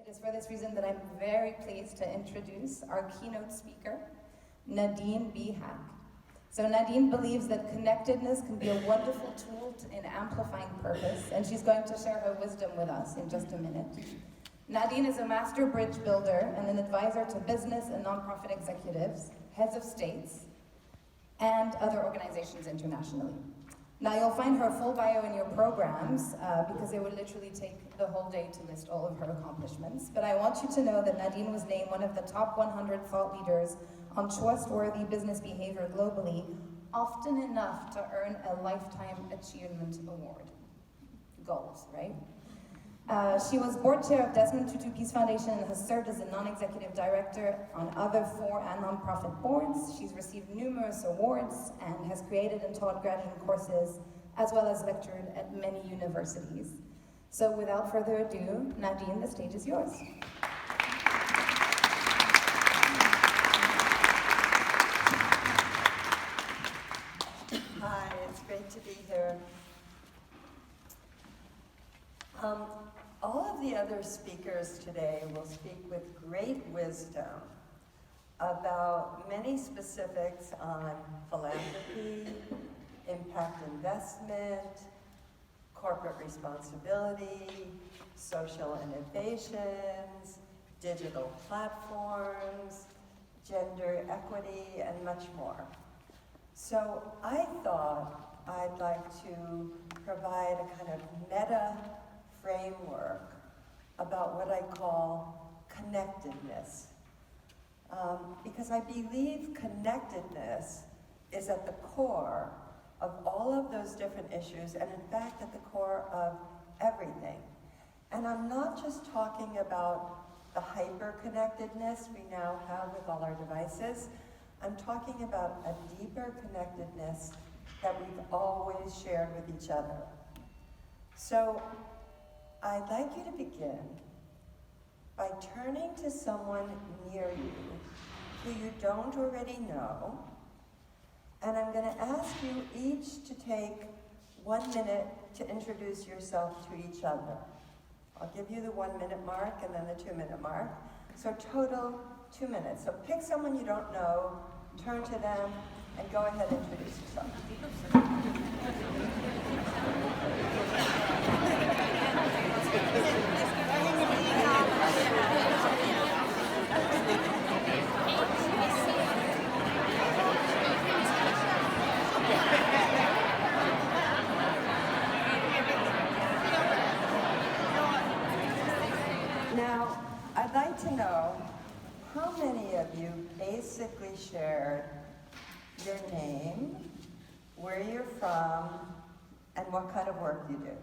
It is for this reason that I'm very pleased to introduce our keynote speaker, Nadine Hack. So Nadine believes that connectedness can be a wonderful tool in amplifying purpose, and she's going to share her wisdom with us in just a minute. Nadine is a master bridge builder and an advisor to business and nonprofit executives, heads of states, and other organizations internationally. Now you'll find her full bio in your programs because it would literally take the whole day to list all of her accomplishments. But I want you to know that Nadine was named one of the top 100 thought leaders on trustworthy business behavior globally, often enough to earn a Lifetime Achievement Award. Goals, right? She was board chair of Desmond Tutu Peace Foundation and has served as a non-executive director on other 4 non-profit boards. She's received numerous awards and has created and taught graduate courses, as well as lectured at many universities. So without further ado, Nadine, the stage is yours. Hi, it's great to be here. All of the other speakers today will speak with great wisdom about many specifics on philanthropy, impact investment, corporate responsibility, social innovations, digital platforms, gender equity, and much more. So I thought I'd like to provide a kind of meta framework about what I call connectedness. Because I believe connectedness is at the core of all of those different issues, and in fact at the core of everything. And I'm not just talking about the hyper-connectedness we now have with all our devices. I'm talking about a deeper connectedness that we've always shared with each other. So I'd like you to begin by turning to someone near you who you don't already know, and I'm going to ask you each to take 1 minute to introduce yourself to each other. I'll give you the 1 minute mark and then the 2 minute mark. So total 2 minutes. So pick someone you don't know, turn to them, and go ahead and introduce yourself. Now, I'd like to know how many of you basically shared your name, where you're from, and what kind of work you do.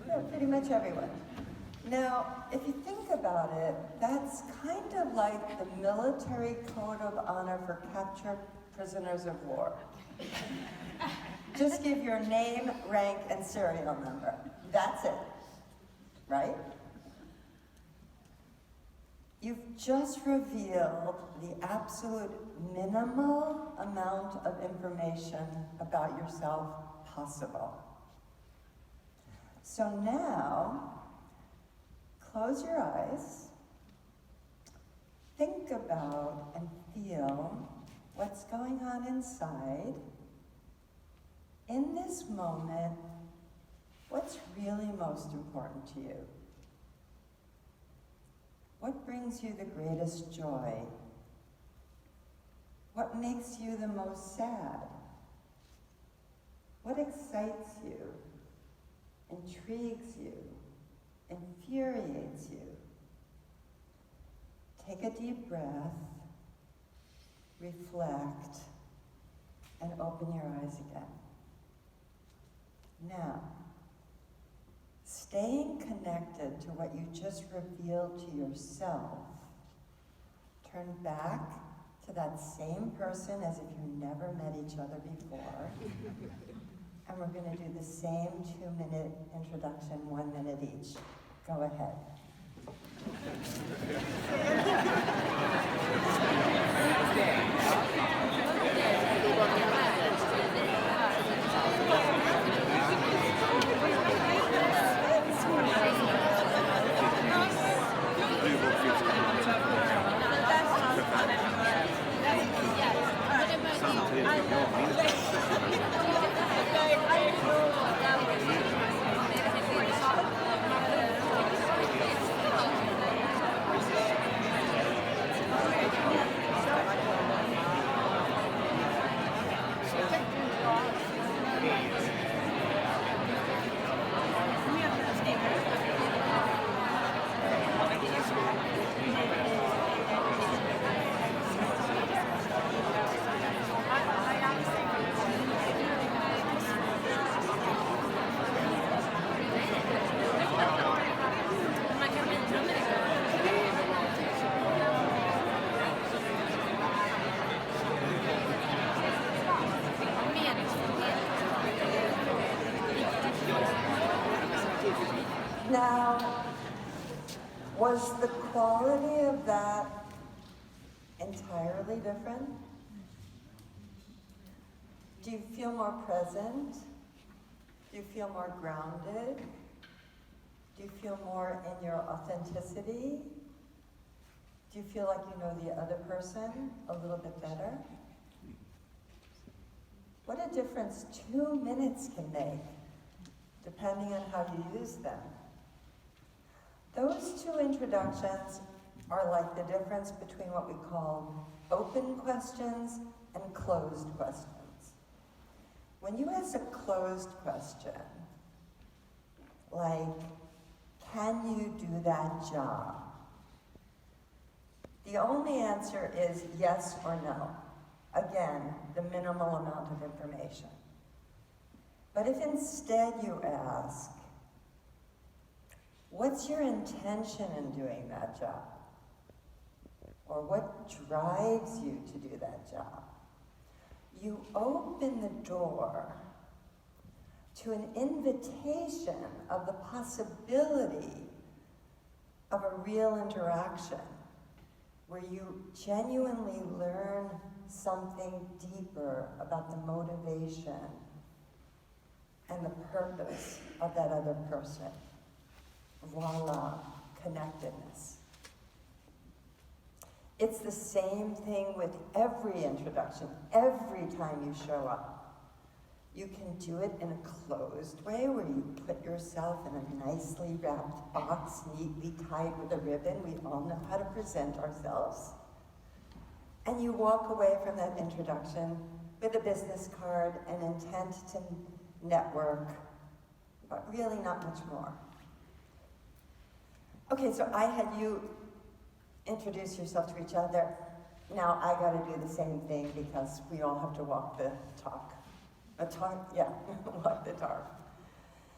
Yeah, pretty much everyone. Now, if you think about it, that's kind of like the military code of honor for captured prisoners of war. Just give your name, rank, and serial number. That's it, right? You've just revealed the absolute minimal amount of information about yourself possible. So now, close your eyes, think about and feel what's going on inside. In this moment, what's really most important to you? What brings you the greatest joy? What makes you the most sad? What excites you, intrigues you, infuriates you? Take a deep breath, reflect, and open your eyes again. Now, staying connected to what you just revealed to yourself, turn back to that same person as if you never met each other before. And we're going to do the same 2 minute introduction, 1 minute each. Go ahead. Now, was the quality of that entirely different? Do you feel more present? Do you feel more grounded? Do you feel more in your authenticity? Do you feel like you know the other person a little bit better? What a difference 2 minutes can make, depending on how you use them. Those two introductions are like the difference between what we call open questions and closed questions. When you ask a closed question, like, can you do that job? The only answer is yes or no. Again, the minimal amount of information. But if instead you ask, what's your intention in doing that job? Or what drives you to do that job? You open the door to an invitation of the possibility of a real interaction where you genuinely learn something deeper about the motivation and the purpose of that other person. Voila, connectedness. It's the same thing with every introduction, every time you show up. You can do it in a closed way where you put yourself in a nicely wrapped box, neatly tied with a ribbon. We all know how to present ourselves. And you walk away from that introduction with a business card and intent to network, but really not much more. Okay, so I had you introduce yourself to each other. Now I gotta do the same thing because we all have to walk the talk. Walk the talk.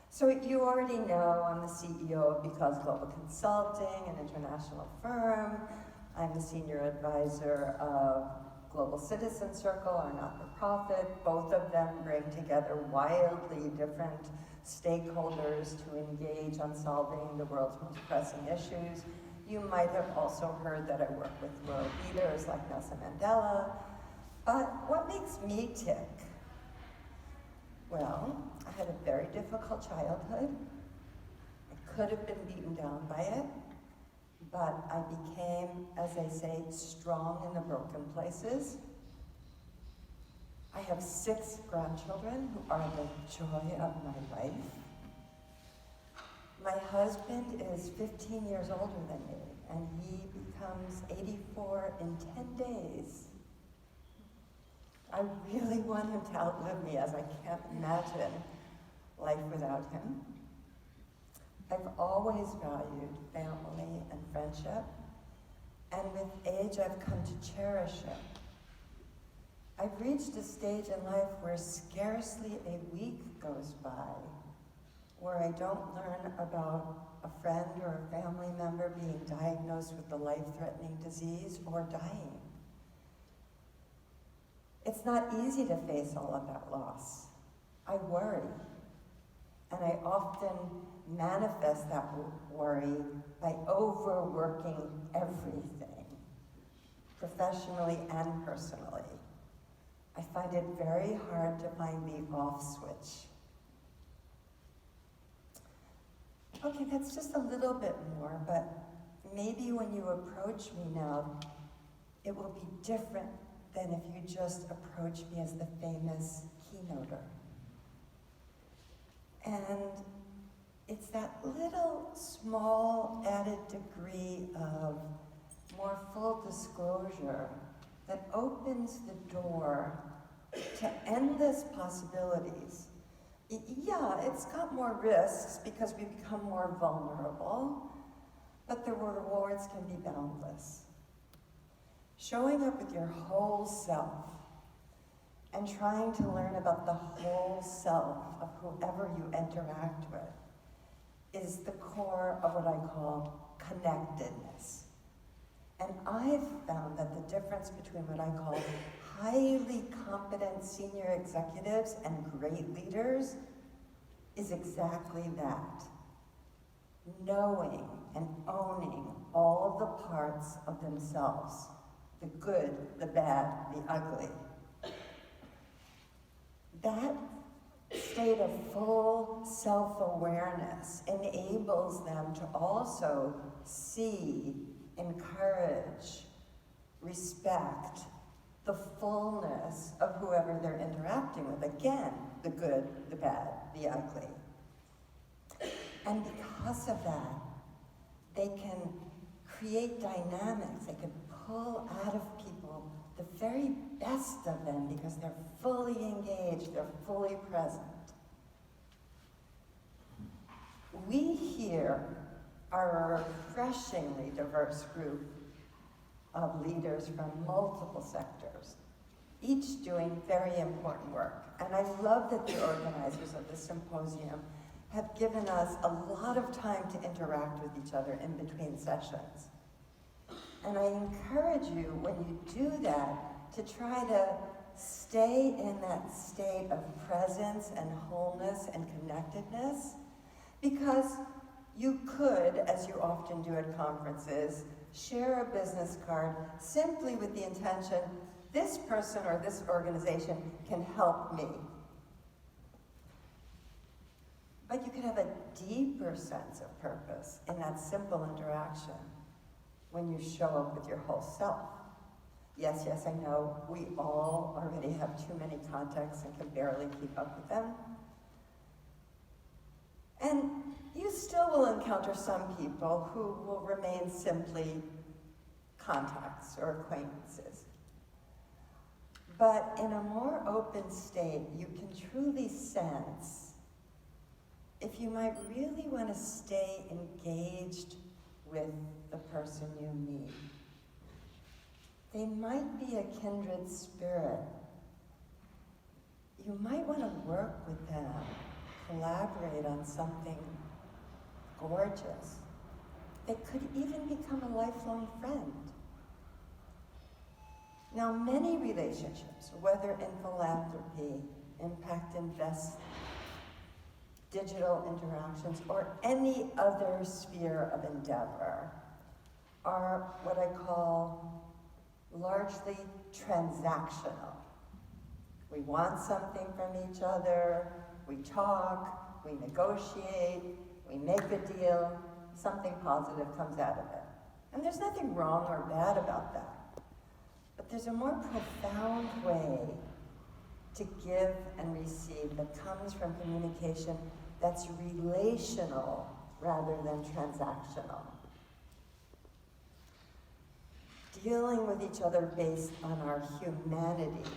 So you already know I'm the CEO of Because Global Consulting, an international firm. I'm the senior advisor of Global Citizen Circle, our not-for-profit. Both of them bring together wildly different stakeholders to engage on solving the world's most pressing issues. You might have also heard that I work with world leaders like Nelson Mandela. But what makes me tick? Well, I had a very difficult childhood. I could have been beaten down by it, but I became, as they say, strong in the broken places. I have 6 grandchildren who are the joy of my life. My husband is 15 years older than me, and he becomes 84 in 10 days. I really want him to outlive me, as I can't imagine life without him. I've always valued family and friendship, and with age I've come to cherish it. I've reached a stage in life where scarcely a week goes by where I don't learn about a friend or a family member being diagnosed with a life-threatening disease or dying. It's not easy to face all of that loss. I worry, and I often manifest that worry by overworking everything, professionally and personally. I find it very hard to find the off switch. Okay, that's just a little bit more, but maybe when you approach me now, it will be different than if you just approach me as the famous keynoter. And it's that little small added degree of more full disclosure that opens the door to endless possibilities. Yeah, it's got more risks because we become more vulnerable, but the rewards can be boundless. Showing up with your whole self and trying to learn about the whole self of whoever you interact with is the core of what I call connectedness. And I've found that the difference between what I call highly competent senior executives and great leaders is exactly that. knowing and owning all of the parts of themselves, the good, the bad, the ugly. That state of full self-awareness enables them to also see, encourage, respect the fullness of whoever they're interacting with. Again, the good, the bad, the ugly. And because of that, they can create dynamics. They can pull out of people the very best of them because they're fully engaged, they're fully present. We here are a refreshingly diverse group of leaders from multiple sectors, each doing very important work. And I love that the organizers of this symposium have given us a lot of time to interact with each other in between sessions. And I encourage you, when you do that, to try to stay in that state of presence and wholeness and connectedness, because you could, as you often do at conferences, share a business card simply with the intention, this person or this organization can help me. But you can have a deeper sense of purpose in that simple interaction when you show up with your whole self. Yes, I know we all already have too many contacts and can barely keep up with them. And you still will encounter some people who will remain simply contacts or acquaintances. But in a more open state, you can truly sense if you might really want to stay engaged with the person you meet. They might be a kindred spirit. You might want to work with them, collaborate on something gorgeous. They could even become a lifelong friend. Now, many relationships, whether in philanthropy, impact investment, digital interactions, or any other sphere of endeavor, are what I call largely transactional. We want something from each other, we talk, we negotiate, we make a deal, something positive comes out of it. And there's nothing wrong or bad about that. But there's a more profound way to give and receive that comes from communication that's relational rather than transactional. Dealing with each other based on our humanity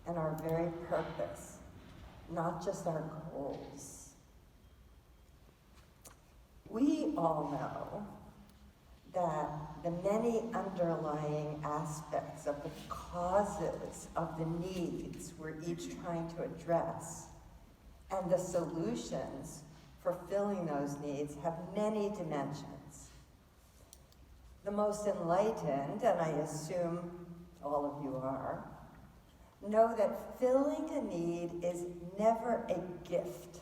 and our very purpose, not just our goals. We all know that the many underlying aspects of the causes of the needs we're each trying to address and the solutions for filling those needs have many dimensions. The most enlightened, and I assume all of you are, know that filling a need is never a gift.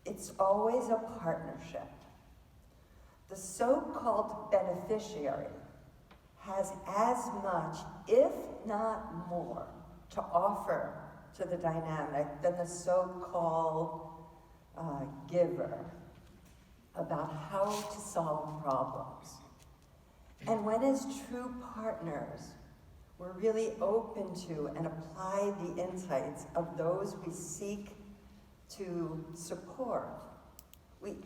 It's always a partnership. The so-called beneficiary has as much, if not more, to offer to the dynamic than the so-called giver about how to solve problems. And when as true partners, we're really open to and apply the insights of those we seek to support,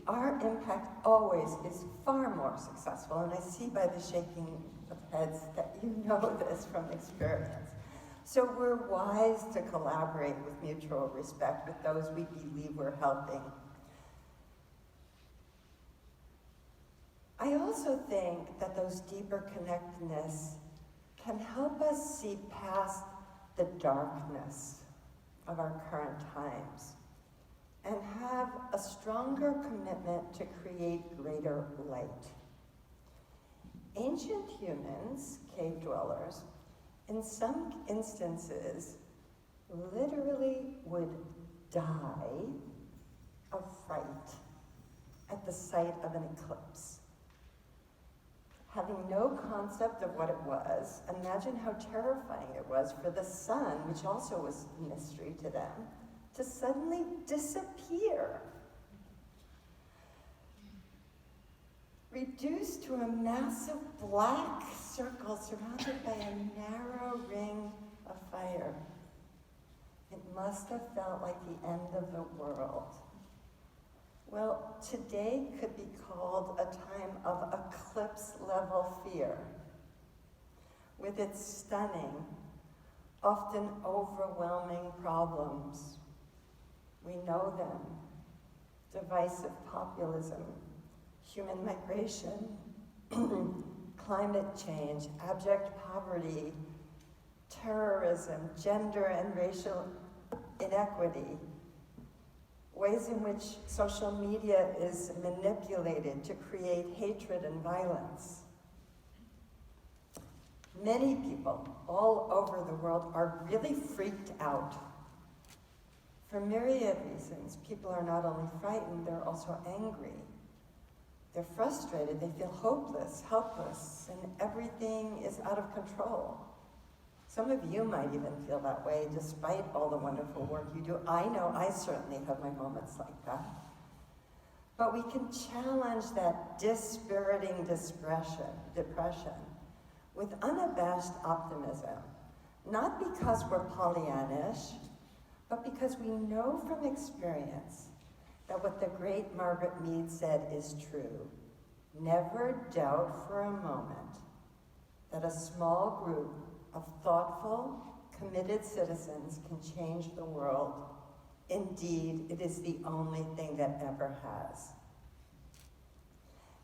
our impact always is far more successful. And I see by the shaking of heads that you know this from experience. So we're wise to collaborate with mutual respect with those we believe we're helping. I also think that those deeper connectedness can help us see past the darkness of our current times and have a stronger commitment to create greater light. Ancient humans, cave dwellers, in some instances, literally would die of fright at the sight of an eclipse. Having no concept of what it was, imagine how terrifying it was for the sun, which also was a mystery to them, to suddenly disappear. Reduced to a massive black circle surrounded by a narrow ring of fire. It must have felt like the end of the world. Well, today could be called a time of eclipse-level fear, with its stunning, often overwhelming problems. We know them: divisive populism, human migration, climate change, abject poverty, terrorism, gender and racial inequity, ways in which social media is manipulated to create hatred and violence. Many people all over the world are really freaked out. For myriad reasons, people are not only frightened, they're also angry. They're frustrated, they feel hopeless, helpless, and everything is out of control. Some of you might even feel that way despite all the wonderful work you do. I know I certainly have my moments like that. But we can challenge that dispiriting depression with unabashed optimism, not because we're Pollyannish, but because we know from experience that what the great Margaret Mead said is true. Never doubt for a moment that a small group of thoughtful, committed citizens can change the world. Indeed, it is the only thing that ever has.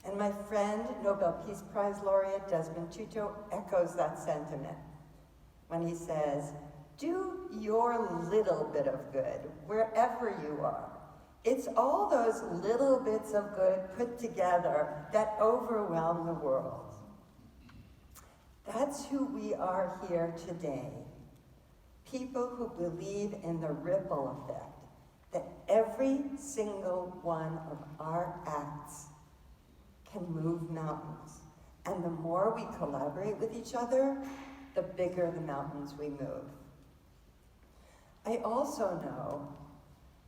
And my friend, Nobel Peace Prize laureate Desmond Tutu echoes that sentiment when he says, do your little bit of good wherever you are. It's all those little bits of good put together that overwhelm the world. That's who we are here today. People who believe in the ripple effect, that every single one of our acts can move mountains. And the more we collaborate with each other, the bigger the mountains we move. I also know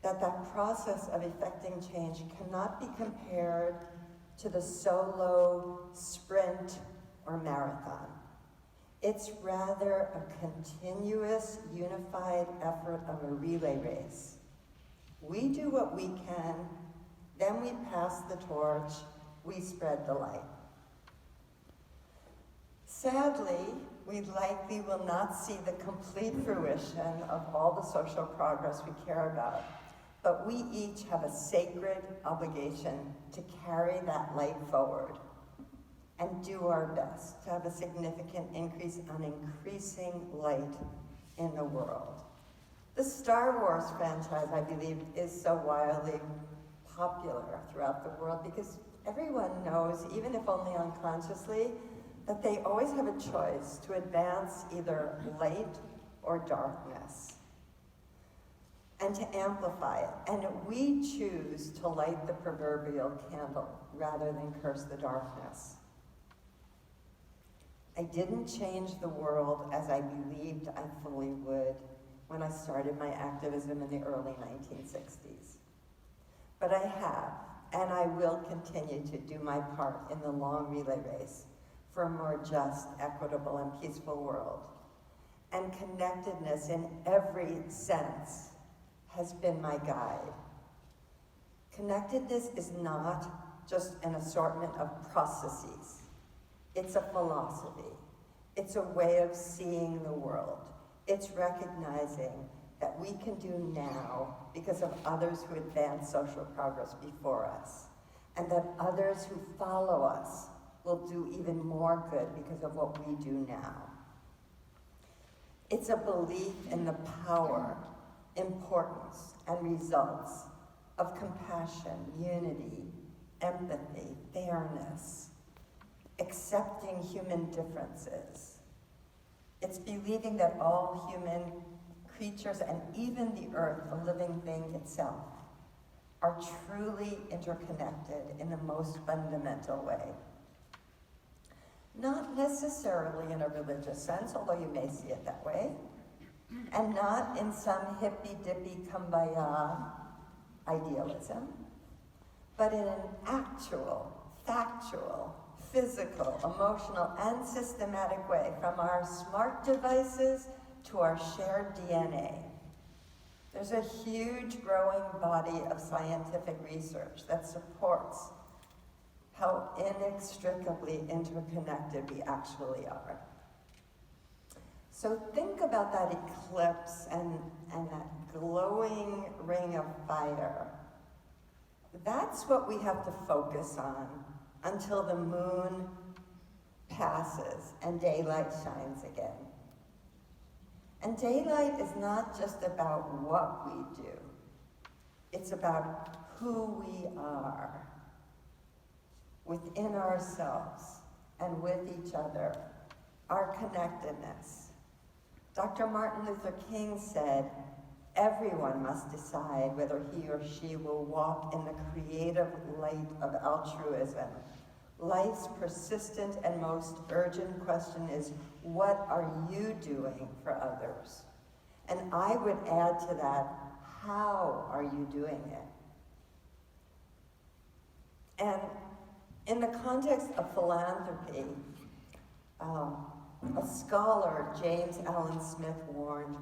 that that process of effecting change cannot be compared to the solo sprint or marathon. It's rather a continuous, unified effort of a relay race. We do what we can, then we pass the torch, we spread the light. Sadly, we likely will not see the complete fruition of all the social progress we care about, but we each have a sacred obligation to carry that light forward and do our best to have a significant increase on increasing light in the world. The Star Wars franchise, I believe, is so wildly popular throughout the world because everyone knows, even if only unconsciously, that they always have a choice to advance either light or darkness and to amplify it. And we choose to light the proverbial candle rather than curse the darkness. I didn't change the world as I believed I fully would when I started my activism in the early 1960s. But I have, and I will continue to do my part in the long relay race for a more just, equitable, and peaceful world. And connectedness in every sense has been my guide. Connectedness is not just an assortment of processes. It's a philosophy. It's a way of seeing the world. It's recognizing that we can do now because of others who advance social progress before us, and that others who follow us will do even more good because of what we do now. It's a belief in the power, importance, and results of compassion, unity, empathy, fairness, accepting human differences. It's believing that all human creatures and even the earth, the living thing itself, are truly interconnected in the most fundamental way. Not necessarily in a religious sense, although you may see it that way, and not in some hippy-dippy kumbaya idealism, but in an actual, factual, physical, emotional, and systematic way, from our smart devices to our shared DNA. There's a huge growing body of scientific research that supports how inextricably interconnected we actually are. So think about that eclipse and that glowing ring of fire. That's what we have to focus on until the moon passes and daylight shines again. And daylight is not just about what we do. It's about who we are within ourselves and with each other, our connectedness. Dr. Martin Luther King said, everyone must decide whether he or she will walk in the creative light of altruism. Life's persistent and most urgent question is, what are you doing for others? And I would add to that, how are you doing it? And in the context of philanthropy, a scholar, James Allen Smith, warned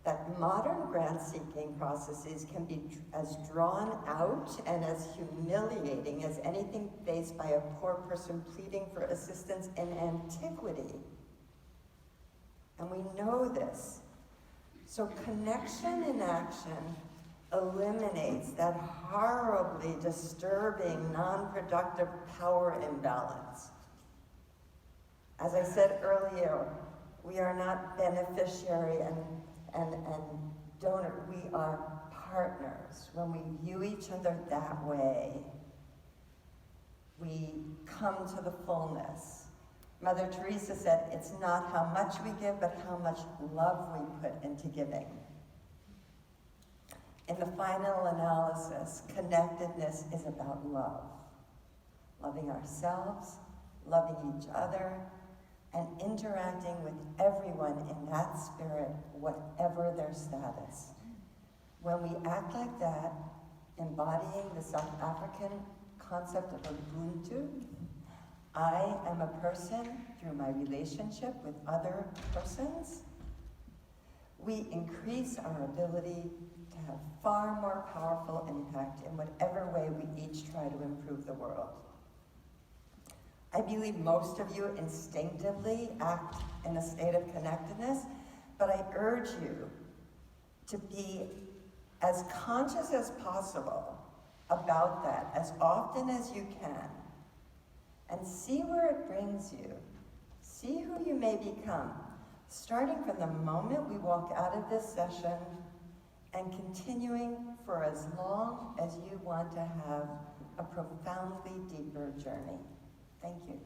that modern grant-seeking processes can be as drawn out and as humiliating as anything faced by a poor person pleading for assistance in antiquity. And we know this. So connection in action eliminates that horribly disturbing, non-productive power imbalance. As I said earlier, we are not beneficiary and donor, we are partners. When we view each other that way, we come to the fullness. Mother Teresa said, it's not how much we give, but how much love we put into giving. In the final analysis, connectedness is about love. Loving ourselves, loving each other, and interacting with everyone in that spirit, whatever their status. When we act like that, embodying the South African concept of Ubuntu, I am a person through my relationship with other persons, we increase our ability to have far more powerful impact in whatever way we each try to improve the world. I believe most of you instinctively act in a state of connectedness, but I urge you to be as conscious as possible about that as often as you can, and see where it brings you. See who you may become, starting from the moment we walk out of this session and continuing for as long as you want to have a profoundly deeper journey. Thank you.